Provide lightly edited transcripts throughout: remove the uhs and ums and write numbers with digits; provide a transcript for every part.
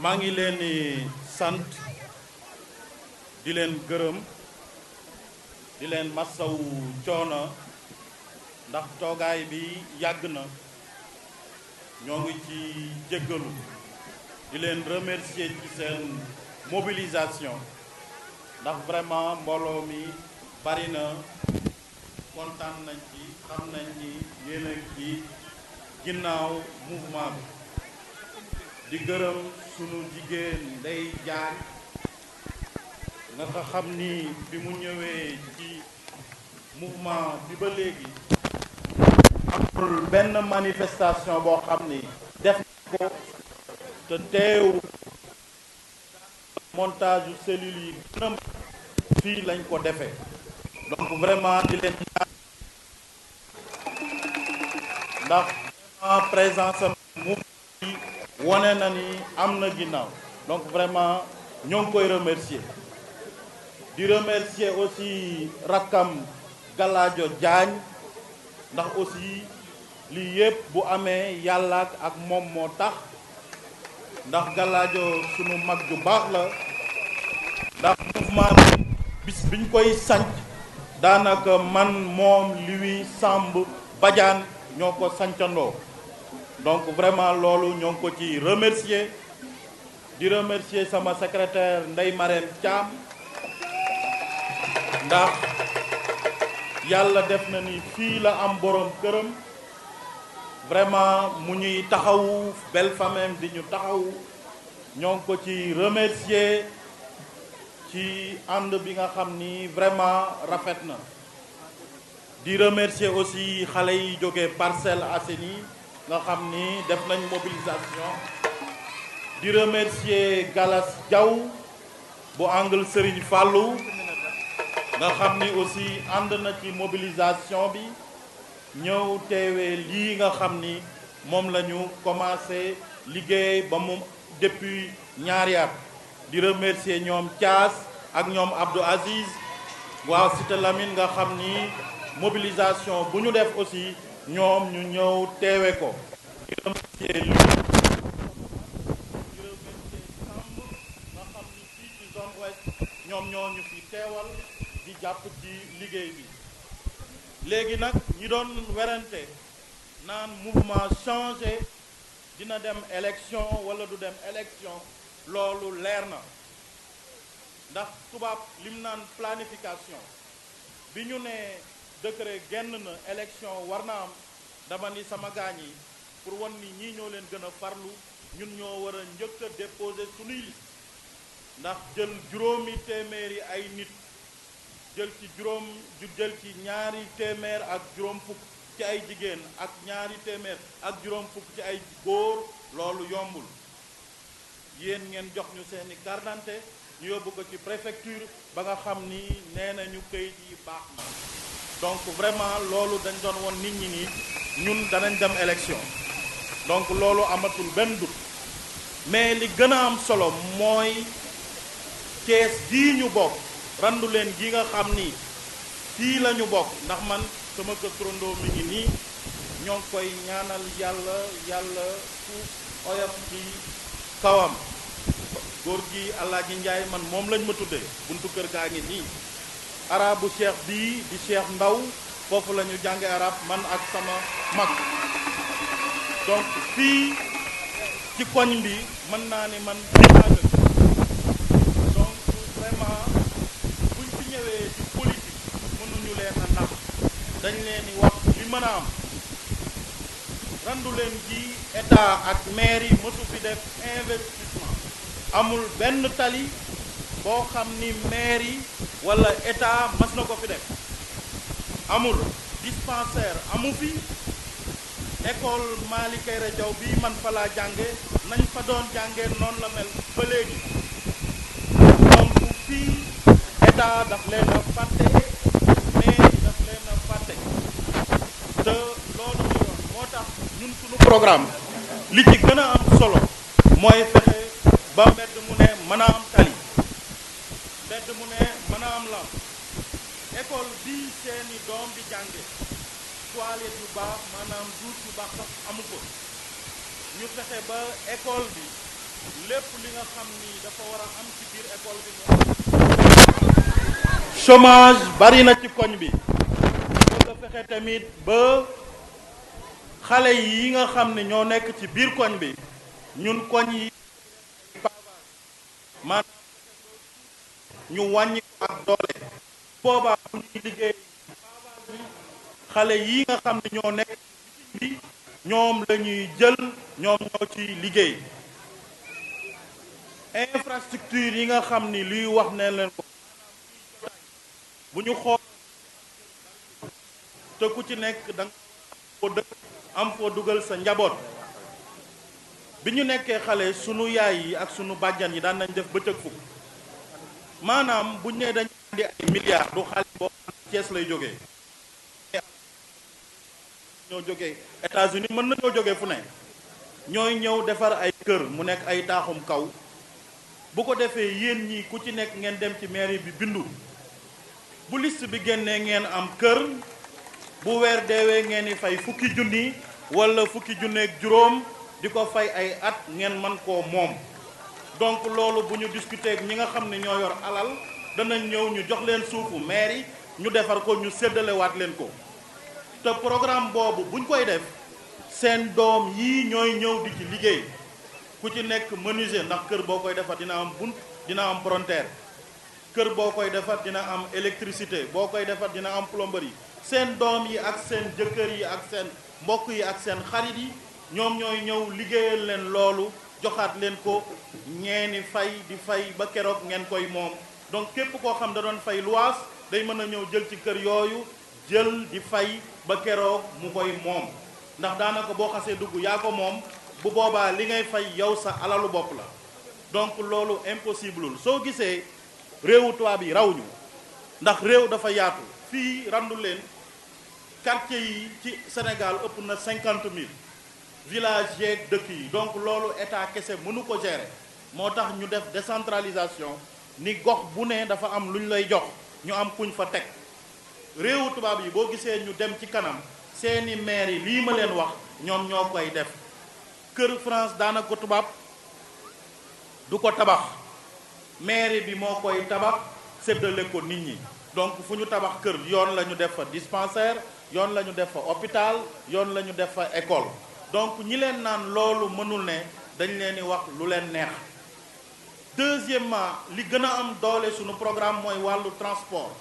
maa ngi leen di sant di leen gërëm di leen massawu coono ndax toogaay bi yàgg na ñoo ngi ci jéggalu di leen remercier ci seen mobilisation ndax vraiment mbooloo mi bari na kontaan nañ ci xam nañ ni yéen a ci ginnaaw mouvement bi di gërëm sunu jigéen Ndey Jaan nga xam ni bi mu ñëwee ci mouvement bi ba léegi amul benn manifestation boo xam ni def ko te teew montage yu cellules yi gën a fii lañ ko defee donc vraiment di leen ndax vraiment présence am wone na ni am na ginnaaw donc vraiment ñoo ngi koy remercier di remercier aussi rakkam Galadio Diagne ndax aussi lii yëpp bu amee yàlla ak moom moo tax ndax Galadio sunu mag ju baax la ndax mouvement bis biñ koy sanc daanaka man moom Louis Samb Badiane ñoo ko sancandoo donc vraiment loolu ñoo ngi ko ci remercier di remercier sama secrétaire Ndeye Marème Thiam ndax yàlla def na ni fii la am borom këram vraiment mu ñuy taxawu belle famille di ñu taxawu ñoo ngi ko ci remercier ci ànd bi nga xam ni vraiment rafet na di remercier aussi xale yi jógee Parcelles Assainies nga xam ni def nañ mobilisation di remercier Galas Diaw bu angle Serigne Fallou nga xam ni aussi ànd na ci mobilisation bi ñëw teewee lii nga xam ni moom la ñu commencé liggéey ba mu depuis ñaari at di remercier ñoom Thias ak ñoom Abdou Aziz waa Cité Lamine nga xam ni mobilisation bu ñu def aussi ñoom ñu ñëw teewe ko di remercier li di remercier Samb nga xam ni fii ci zone ouest ñoom ñoo ñu fi teewal di jàpp ci liggéey bi léegi nag ñi doon werante naan mouvement changé dina dem élection wala du dem élection loolu leer na ndax tubaab lim naan planification bi ñu ne décret génn na élection war na am dama ni sama gaañ yi pour wan ni ñii ñoo leen gën a farlu ñun ñoo war a njëkk a déposer suñuy liste ndax jël juróomi téeméeri ay nit jël ci ñaari téeméer ak juróom fukk ci ay jigéen ak ñaari téeméer ak juróom fukk ci ay góor loolu yombul yéen ngeen jox ñu seeni carte d'identité ñu yóbbu ko ci préfecture ba nga xam ni nee nañu kayit yi baax na donc vraiment loolu dañ doon won nit ñi nii ñun danañ dem élection donc loolu amatul benn doute mais li gën a am solo mooy Thiès gii ñu bokk randu leen gi nga xam ni fii la ñu bokk ndax man sama kër turandoo mi ngi nii ñoo ngi koy ñaanal yàlla suuf oyof ci kawam góor gi Alaaji Njaay man moom lañ ma tuddee buntu kër gaa ngi nii arabu cheikh bii di cheikh ndaw foofu la ñu jànge arab man ak sama mag donc fii ci koñ bi mën naa ni man dinaa dëkk donc vraiment buñ fi ñëwee ci politique mënuñu leen a nax dañ leen di wax li mën a am randu leen ji état ak maire yi mësu fi def investissement amul benn tali boo xam ni maire yi wala état mas na ko fi def amul dispensaire amu fi école Malick Kayre Diaw bii man fa laa jànge nañ fa doon jànge noonu la mel ba léegi donc fii état daf leen a fàtte mais daf leen a fàtte te loolu ñu yoon moo tax ñun suñu programme li ci gën a am solo mooy fexe ba mbedd mu ne mën a am tali mbedd mu ne mën a am lamp école bii seeni doom di jànge toilette yu baax maanaam douche yu baax sax amu ko ñu fexe ba école bi lépp li nga xam ni dafa war a am ci biir école bi chômage bari na ci koñ bi bëgg a fexe tamit ba xale yi nga xam ne ñoo nekk ci biir koñ bi ñun koñ yi maanaam ñu wàññi ko ak doole boobaa bu ñuy liggéey xale yi nga xam ne ñoo nekk ci bi ñoom la ñuy jël ñoom ñoo ci liggéey infrastructure yi nga xam ni luy wax ne leen ko bu ñu xool te ku ci nekk da nga ko dëkk am foo dugal sa njaboot bi ñu nekkee xale sunu yaay yi ak sunu bàjjan yi daan nañ def bëccëg fukk maanaam buñ ne dañu andi ay milliards du xaalis boo xam ne Cees lay jógee ñoo jógee États-Unis mën nañoo jógee fu ne ñooy ñëw defar ay kër mu nekk ay taaxum kaw bu ko defee yéen ñi ku ci nekk ngeen dem ci mairie bi bindu bu liste bi génnee ngeen am kër bu weer deewee ngeen di fay fukki junni wala fukki junneeg juróom di ko fay ay at ngeen man koo moom donc loolu bu ñu discuter ak ñi nga xam ne ñoo yor alal danañ ñëw ñu jox leen suufu mairie ñu defar ko ñu séddalewaat leen ko te programme boobu buñ koy def seen doom yii ñooy ñëw di ci liggéey ku ci nekk menuisier ndax kër boo koy defar dina am bunt dina am frontière kër boo koy defar dina am électricité boo koy defar dina am plomberie seen doom yi ak seen jëkkër yi ak seen mbokk yi ak seen xarit yi ñoom ñooy ñëw liggéeyal leen loolu joxaat leen ko ñeeni fay di fay ba keroog ngeen koy moom donc képp koo xam da doon fay luwaas day mën a ñëw jël ci kër yooyu jël di fay ba keroog mu koy moom ndax daanaka boo xasee dugg yaa ko moom bu boobaa li ngay fay yow sa alalu bopp la donc loolu impossible soo gisee réewu tubaab yi raw ñu ndax réew dafa yaatu fii randu leen quartier yi ci Sénégal ëpp na 50 000 village yeeg dëkk yi donc loolu état kese mënu ko gérer moo tax ñu def décentralisation ni gox bu ne dafa am lu ñu lay jox ñu am kuñ fa teg réewu tubaab yi boo gisee ñu dem ci kanam seeni maire yi lii ma leen wax ñoom ñoo koy def kër France daanaka tubaab du ko tabax maire bi moo koy tabax séddale ko nit ñi donc fu ñu tabax kër yoon la ñu def fa dispensaire yoon la ñu def fa hôpital yoon la ñu def fa école donc ñi leen naan loolu mënul ne dañ leen di wax lu leen neex deuxièmement li gën a am doole suñu programme mooy wàllu transport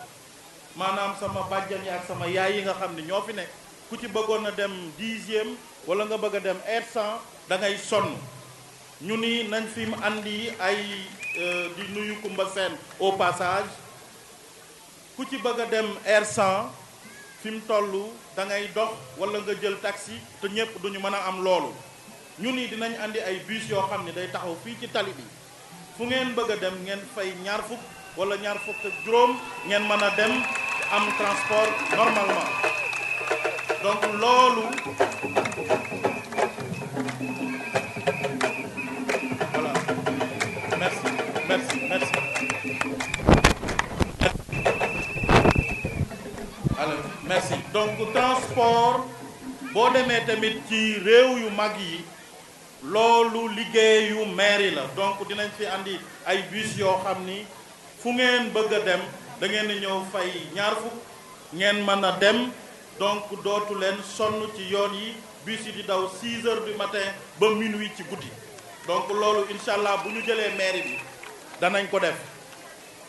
maanaam sama bàjjan yi ak sama yaay yi nga xam ne ñoo fi nekk ku ci bëggoon a dem 10e wala nga bëgg a dem R100 da ngay sonn ñu ni nañ fi mu andi ay di nuyu Kumba Seen au passage ku ci bëgg a dem R100 fi mu toll da ngay dox wala nga jël taxi te ñëpp duñu mën a am loolu ñu ni dinañ andi ay bus yoo xam ne day taxaw fii ci tali bi fu ngeen bëgg a dem ngeen fay ñaar fukk wala ñaar fukk ak juróom ngeen mën a dem am transport normalement donc loolu voilà merci merci merci alors merci donc transport boo demee tamit ci réew yu mag yi loolu liggéeyu mairie la donc dinañ fi andi ay bus yoo xam ni fu ngeen bëgg a dem da ngeen di ñëw fay ñaar fukk ngeen mën a dem donc dootu leen sonn ci yoon yi bus yi di daw 6 heures du matin ba minuit ci guddi donc loolu incha allah bu ñu jëlee mairie bi danañ ko def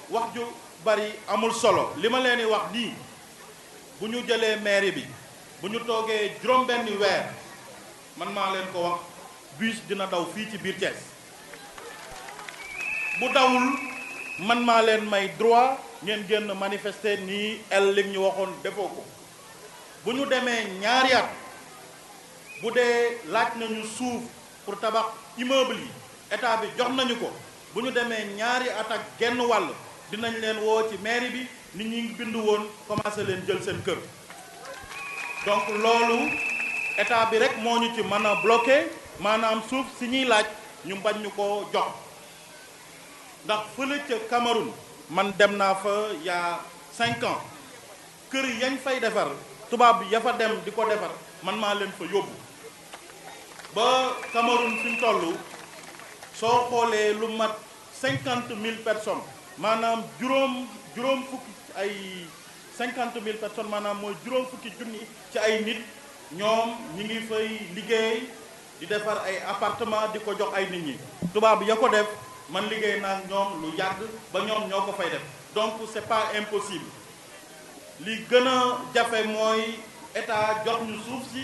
wax ju bari amul solo li ma leen di wax nii bu ñu jëlee mairie bi bu ñu toogee juróom-benni weer man maa leen ko wax bus dina daw fii ci biir Thiès bu dawul man maa leen may droit ngeen génn manifester nii li ñu waxoon defoo ko bu ñu demee ñaari at bu dee laaj nañu suuf pour tabax immeuble yi état bi jox nañu ko bu ñu demee ñaari at ak genn wàll dinañ leen woo ci mairie bi nit ñi bindu woon commencé leen jël seen kër donc loolu état bi rek moo ñu ci mën a bloqué maanaam suuf si ñuy laaj ñu bañ ñu ko jox ndax fële ca Cameroun man dem naa fa y'a 5 ans kër yañ fay defar tubaab bi ya fa dem di ko defar man maa leen fa yóbbu ba Cameroun fi mu toll soo xoolee lu mat 50 000 personnes maanaam juróom fukki ay 50 000 personnes maanaam mooy juróom fukki junni ci ay nit ñoom ñi ngi fay liggéey di defar ay appartement di ko jox ay nit ñi tubaab ya ko def man liggéey naa ñoom lu yàgg ba ñoom ñoo ko fay def donc c'est pas impossible li gën a jafe mooy état jox ñu suuf si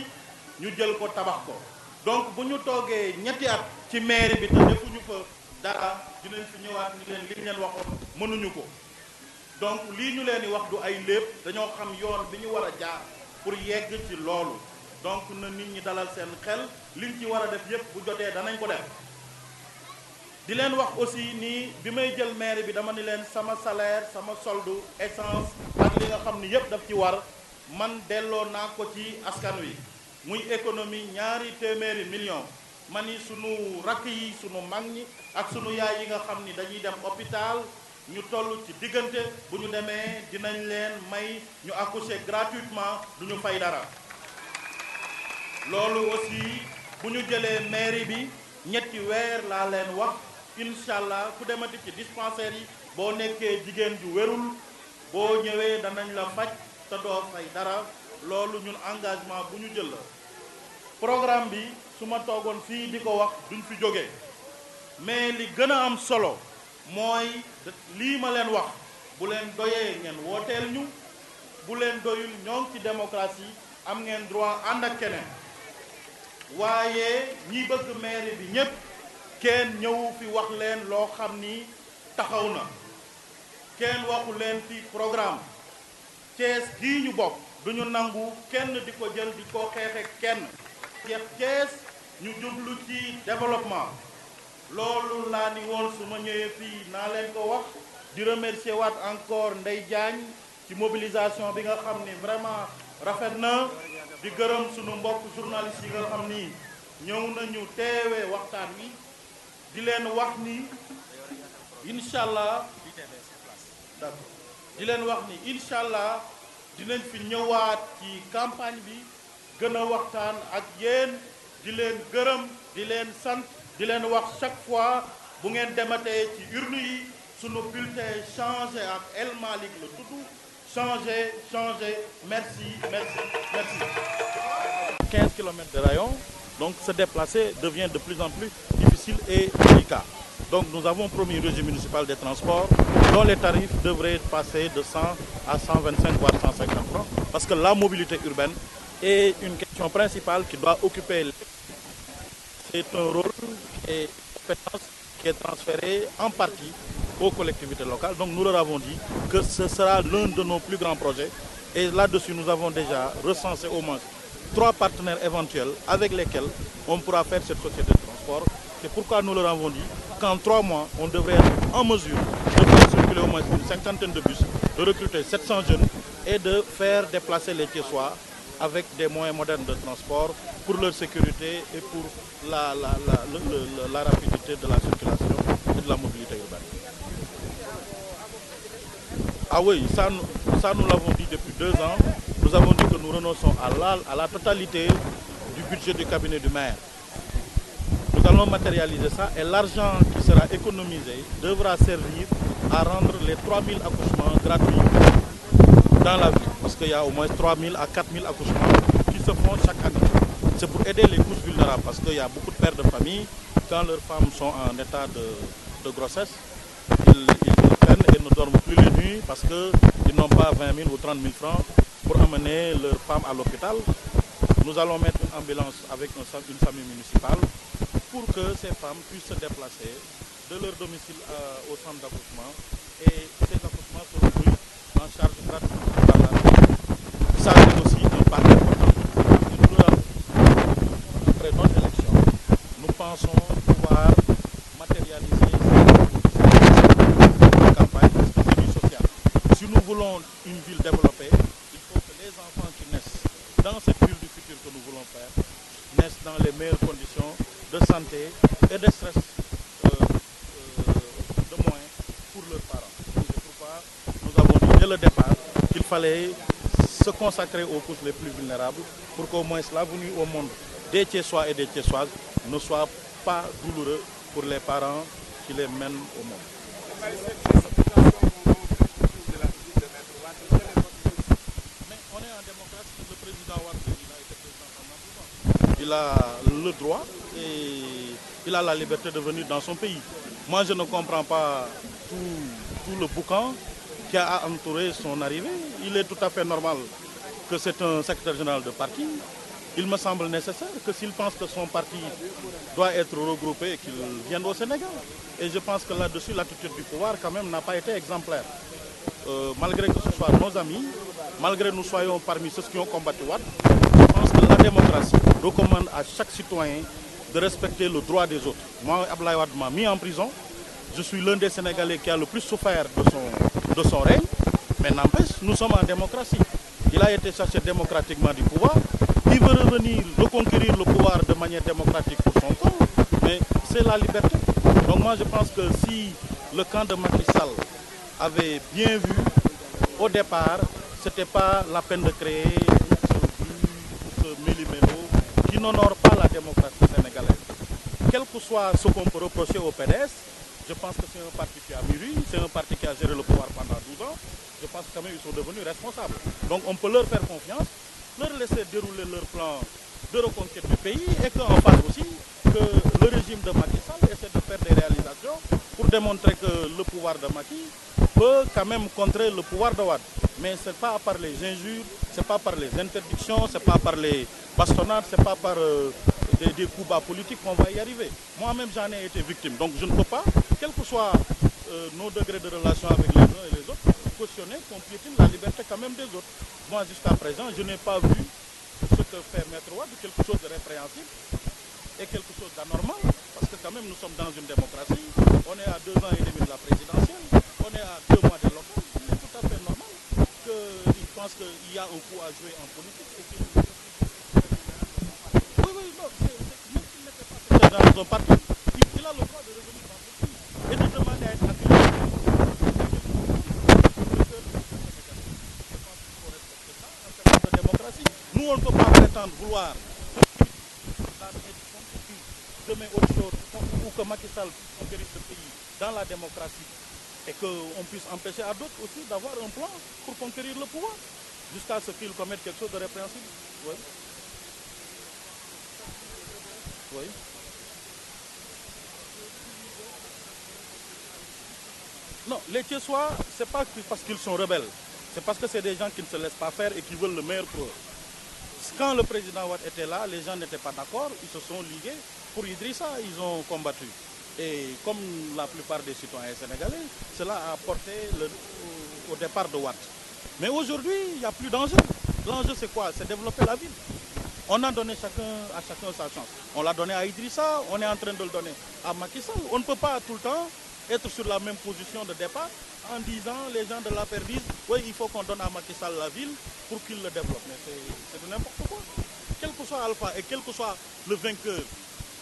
ñu jël ko tabax ko donc bu ñu toogee ñetti at ci mairie bi te defuñu fa dara dinañ fi ñëwaat ni leen li ñu leen waxoon mënuñu ko donc lii ñu leen di wax du ay lépp dañoo xam yoon bi ñu war a jaar pour yegg ci loolu donc na nit ñi dalal seen xel liñ ci war a def yépp bu jotee danañ ko def di leen wax aussi ni bi may jël maire bi dama ni leen sama salaire sama solde essence ak li nga xam ni yépp daf ci war man delloo naa ko ci askan wi muy économie ñaari téeméeri millions man ni sunu rakk yi sunu mag ñi ak sunu yaay yi nga xam ni dañuy dem hôpital ñu toll ci diggante bu ñu demee dinañ leen may ñu accoucher gratuitement du ñu fay dara loolu aussi bu ñu jëlee mairie bi ñetti weer laa leen wax incha allah ku demati ci dispensaire yi boo nekkee jigéen ju wérul boo ñëwee danañ la faj te doo fay dara loolu ñun engagement bu ñu jël la programme bi su ma toogoon fii di ko wax duñ fi jógee mais li gën a am solo mooy lii ma leen wax bu leen doyee ngeen wooteel ñu bu leen doyul ñoom ci démocratie am ngeen droit ànd ak keneen waaye ñi bëgg mairie bi ñépp kenn ñëwu fi wax leen loo xam ni taxaw na kenn waxu leen fi programme Thiès gii ñu bokk duñu nangu kenn di ko jël di ko xeexe kenn Thiès ñu jublu ci développement loolu laa ni woon su ma ñëwee fii naa leen ko wax di remercier waat encore Ndeye Diagne ci mobilisation bi nga xam ni vraiment rafet na di gërëm sunu mbokk journalistes yi nga xam ni ñëw nañu teewee waxtaan wi di leen wax ni incha allah d'accord di leen wax ni incha allah dinañ fi ñëwaat ci campagne bi gën a waxtaan ak yéen di leen gërëm di leen sant di leen wax chaque fois bu ngeen dematee ci urne yi sunu bulletin changé ak El Malick la tudd changé merci 15 kilomètres de rayon donc se déplacer devient de plus en plus difficile et délicat donc nous avons promis au régie municipal des transports dont les tarifs devraient passer de 100 à 125 voire 150 francs parce que la mobilité urbaine est une question principale qui doit occuper. C'est un rôle et une compétence qui est transféré en partie aux collectivités locales. Donc nous leur avons dit que ce sera l'un de nos plus grands projets. Et là-dessus, nous avons déjà recensé au moins 3 partenaires éventuels avec lesquels on pourra faire cette société de transport. C'est pourquoi nous leur avons dit qu'en 3 mois, on devrait être en mesure de faire circuler au moins une cinquantaine de bus, de recruter 700 jeunes et de faire déplacer les Thiessois avec des moyens modernes de transport pour leur sécurité et pour la rapidité de la circulation et de la mobilité urbaine. Ah oui, ça nous l'avons dit depuis 2 ans. Nous avons dit que nous renonçons à la totalité du budget du cabinet du maire. Nous allons matérialiser ça et l'argent qui sera économisé devra servir à rendre les 3000 accouchements gratuits dans la ville. Parce qu'il y a au moins 3000 à 4000 accouchements qui se font chaque année. C'est pour aider les couches vulnérables parce qu'il y a beaucoup de pères de famille, quand leurs femmes sont en état de grossesse, ils prennent et ne dorment plus les nuits parce qu'ils n'ont pas 20 000 ou 30 000 francs pour amener leurs femmes à l'hôpital. Nous allons mettre une ambulance avec une famille municipale pour que ces femmes puissent se déplacer de leur domicile au centre d'accouchement et ces accouchements seront pris en charge gratuitement par la ville. Ça c'est aussi un pas important. Après notre élection, nous pensons pouvoir matérialiser cette campagne de vie sociale. Si nous voulons une ville développée, il faut que les enfants qui naissent dans cette ville du futur que nous voulons faire naissent dans les meilleures conditions de santé et de stress de moyens pour leurs parents. C'est pourquoi nous avons dit dès le départ qu'il fallait se consacrer aux couches les plus vulnérables pour qu'au moins la venue au monde des Thiessois et des Thiessoises ne soit pas douloureux pour les parents qui les mènent au monde. Mais on est en démocratie. Le président Wade, il a été président pendant 12 ans. Il a le droit et il a la liberté de venir dans son pays. Moi, je ne comprends pas tout le boucan qui a entouré son arrivée. Il est tout à fait normal que c'est un secrétaire général de parti. Il me semble nécessaire que s'il pense que son parti doit être regroupé, qu'il vienne au Sénégal. Et je pense que là-dessus, l'attitude du pouvoir quand même n'a pas été exemplaire. Malgré que ce soit nos amis, malgré que nous soyons parmi ceux qui ont combattu Wade, je pense que la démocratie recommande à chaque citoyen de respecter le droit des autres. Moi, Abdoulaye Wade m'a mis en prison. Je suis l'un des Sénégalais qui a le plus souffert de son règne. Mais n'empêche, nous sommes en démocratie. Il a été cherché démocratiquement du pouvoir. Il veut revenir, reconquérir le pouvoir de manière démocratique pour son compte. Mais c'est la liberté. Donc moi, je pense que si le camp de Macky Sall avait bien vu, au départ, ce n'était pas la peine de créer ce méli-mélo qui n'honore pas la démocratie sénégalaise. Quel que soit ce qu'on peut reprocher au PDS, je pense que c'est un parti qui a mûri, c'est un parti qui a géré le pouvoir pendant 12 ans. Je pense que quand même ils sont devenus responsables. Donc on peut leur faire confiance, leur laisser dérouler leur plan de reconquête du pays et qu'en face aussi, que le régime de Macky Sall essaie de faire des réalisations pour démontrer que le pouvoir de Macky peut quand même contrer le pouvoir de Wade. Mais ce n'est pas par les injures, ce n'est pas par les interdictions, ce n'est pas par les bastonnades, ce n'est pas par des coups bas politiques qu'on va y arriver. Moi-même j'en ai été victime, donc je ne peux pas, quels que soient nos degrés de relation avec les uns et les autres, cautionner qu'on piétine la liberté quand même des autres. Moi jusqu'à présent, je n'ai pas vu ce que fait Maître Wade, quelque chose de répréhensible et quelque chose d'anormal, parce que quand même nous sommes dans une démocratie, on est à 2 ans et demi de la présidentielle, on est à 2 mois des locales, il est tout à fait normal qu'il pense qu'il y a un coup à jouer en politique. Oui, oui, non, même s'il n'était pas secrétaire dans son parti, il a le droit de revenir dans son pays et de demander à être accueilli. Nous, on ne peut pas prétendre vouloir demain autre chose, ou que Macky Sall conquérisse ce pays dans la démocratie et qu'on puisse empêcher à d'autres aussi d'avoir un plan pour conquérir le pouvoir, jusqu'à ce qu'ils commettent quelque chose de répréhensible. Oui. Oui. Non, les Thiessois, ce n'est pas parce qu'ils sont rebelles, c'est parce que c'est des gens qui ne se laissent pas faire et qui veulent le meilleur pour eux. Quand le président Wade était là, les gens n'étaient pas d'accord, ils se sont ligués pour Idrissa, ils ont combattu. Et comme la plupart des citoyens sénégalais, cela a porté au départ de Wade. Mais aujourd'hui, il n'y a plus d'enjeu. L'enjeu c'est quoi? C'est développer la ville. On a donné à chacun sa chance. On l'a donné à Idrissa, on est en train de le donner à Macky Sall. On ne peut pas tout le temps être sur la même position de départ en disant, les gens de l'APR disent, oui, il faut qu'on donne à Macky Sall la ville pour qu'il le développe. Mais c'est de n'importe quoi. Quel que soit Alpha et quel que soit le vainqueur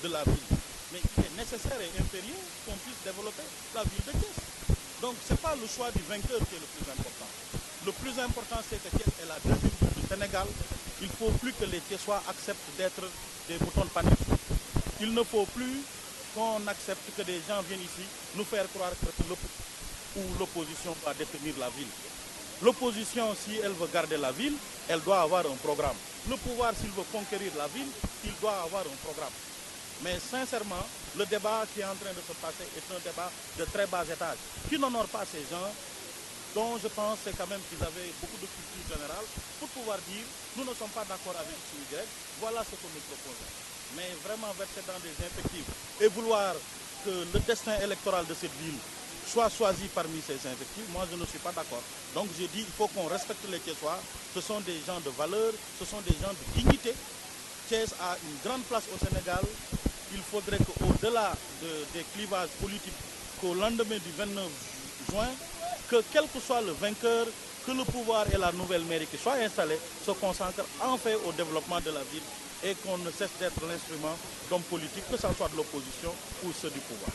de la ville, mais il est nécessaire et impérieux qu'on puisse développer la ville de Thiès. Donc ce n'est pas le choix du vainqueur qui est le plus important. Le plus important, c'est que Thiès est la deuxième ville du Sénégal. Il ne faut plus que les Thiessois acceptent d'être des boutons de panique. Il ne faut plus qu'on accepte que des gens viennent ici nous faire croire que l'opposition va détenir la ville. L'opposition, si elle veut garder la ville, elle doit avoir un programme. Le pouvoir, s'il veut conquérir la ville, il doit avoir un programme. Mais sincèrement, le débat qui est en train de se passer est un débat de très bas étage, qui n'honore pas ces gens, dont je pense c'est quand même qu'ils avaient beaucoup de culture générale pour pouvoir dire, nous ne sommes pas d'accord avec ce Y, voilà ce que nous proposons. Mais vraiment verser dans des invectives et vouloir que le destin électoral de cette ville soit choisi parmi ces invectives, moi je ne suis pas d'accord. Donc je dis, il faut qu'on respecte les Thiessois, ce sont des gens de valeur, ce sont des gens de dignité. Thiès a une grande place au Sénégal, il faudrait qu'au-delà des clivages politiques, qu'au lendemain du 29 juin, que quel que soit le vainqueur, que le pouvoir et la nouvelle mairie qui soient installés se concentrent enfin au développement de la ville et qu'on ne cesse d'être l'instrument d'hommes politiques, que ce soit de l'opposition ou ceux du pouvoir.